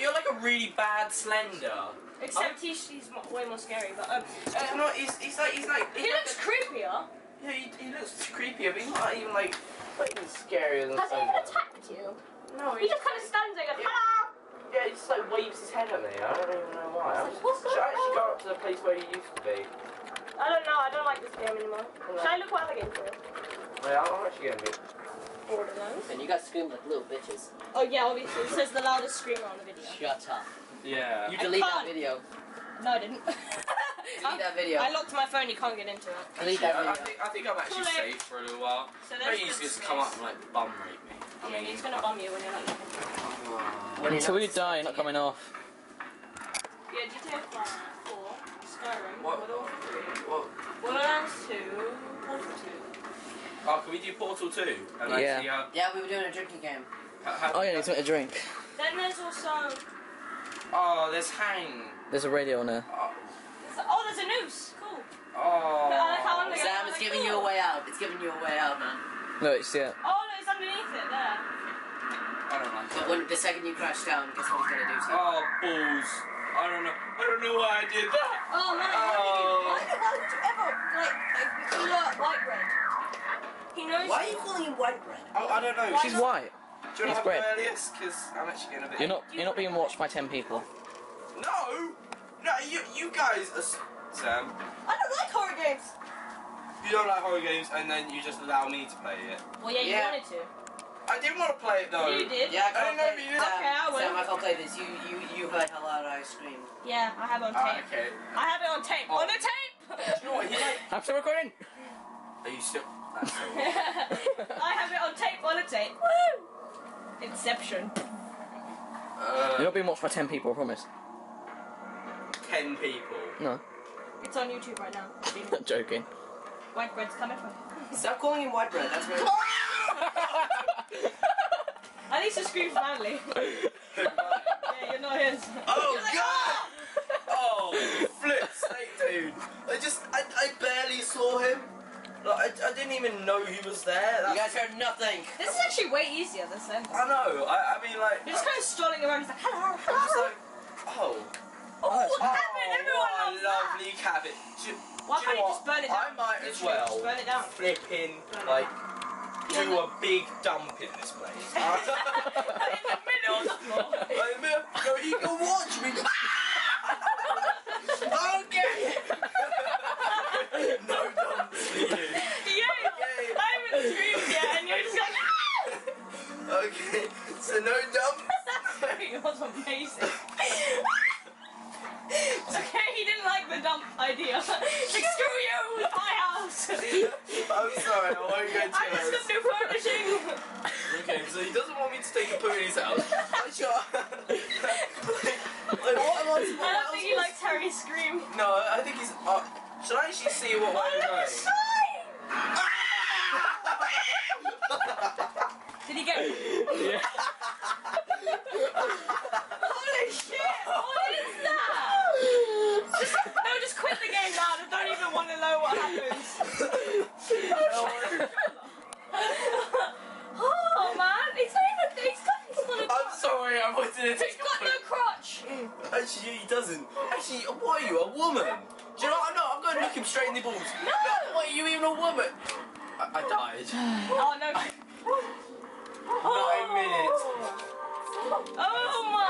you're like a really bad Slender. Except he's way more scary, but He's like. he looks creepier. Yeah, he looks creepier, but he's not even like even scarier than Has he Slender. even attacked you? No, He just kind of stands there and goes, hello! Yeah, he just like waves his head at me. I don't even know why. Should I actually go up to the place where he used to be? I don't know, I don't like this game anymore. Should I look what other games are? Yeah, I'm actually gonna be. Borderlands. And you guys scream like little bitches. Oh yeah, obviously. It says the loudest screamer on the video. Shut up. Yeah. You delete that can't. video. No, I didn't. Delete that video. I locked my phone, you can't get into it. Delete that video. I think I'm actually Too late. safe for a little while. So Maybe he's just come up and like bum rape me. Yeah, he's gonna bum you when you're not looking. Until we die, you're not coming off. Yeah, GTA 4, Skyrim, What? Borderlands 2, Portal 2. Oh, can we do Portal 2? And Yeah. actually, Yeah, we were doing a drinking game. Oh yeah, need something to drink. Then there's also... Oh, there's Hang. There's a radio on there. there's a noose! Cool. Oh. Sam, it's giving you a way out. It's giving you a way out, man. No, it's yeah. Oh no, it's underneath it, there. I don't like But it. when the second you crash down, guess what he's gonna do to you? Oh, balls. I don't know why I did that. Oh man, Oh. why did you ever, like white bread? He knows... Why are you calling him white bread? Oh, I don't know. She's white. Do you want It's to have bread. an alias? Because I'm actually getting a bit... You're not being watched by 10 people. No, you guys are... Sam, I don't like horror games! you don't like horror games and then you just allow me to play it. Well, yeah, you Yeah. wanted to. I didn't want to play it though. You did. Yeah, I I can't didn't know play if you did. Okay, I will. Sam, I can't play this. You heard how loud I screamed. Yeah, I have it on tape. Okay. I have it on tape. Oh. On the tape! Do you know what? He like... I'm still recording. Are you still... That's so I have it on tape, on a tape. Woo! Inception. You're not being watched by 10 people, I promise. 10 people. No, It's on YouTube right now. I'm joking. White bread's coming from. Stop calling him white bread. That's very. At least it screams loudly. Yeah, you're not his. Oh You're like, god! Oh, flip sake, dude. I barely saw him. Like, I didn't even know he was there. You guys heard nothing. This is actually way easier than Slender. I know. I mean, like. You're just kind of strolling around. He's like, hello, I'm just hello. like, oh. Oh, cabin! Oh, Everyone what a loves that. lovely cabin. Why can't you just burn it down? I might as Literally, well just burn it down. flipping, like, do a big dump in this place. In the middle of the floor. No, you can watch me. Okay. No dumps for you. Yeah, I haven't screamed yet, and you're just like, Okay, so no dumps. it was amazing. Okay, he didn't like the dump idea. Like, screw you, it's my house. I'm sorry, I won't go to I'm just gonna do furnishing. Okay, so he doesn't want me to take a poo in his house. I'm sure. Like, what I don't think he likes Harry's scream. No, I think he's. Should I actually see what way we're going? Did he get Yeah. Holy shit! What is that? Just quit the game now. I don't even want to know what happens. Oh man, he's not a I'm sorry, I wanted to take He's got no crotch. Actually, he doesn't. Actually, what are you, a woman? Do you know what? No, I'm going to look him straight in the balls. No! What, are you even a woman? I died. Oh no. 9 minutes. Oh my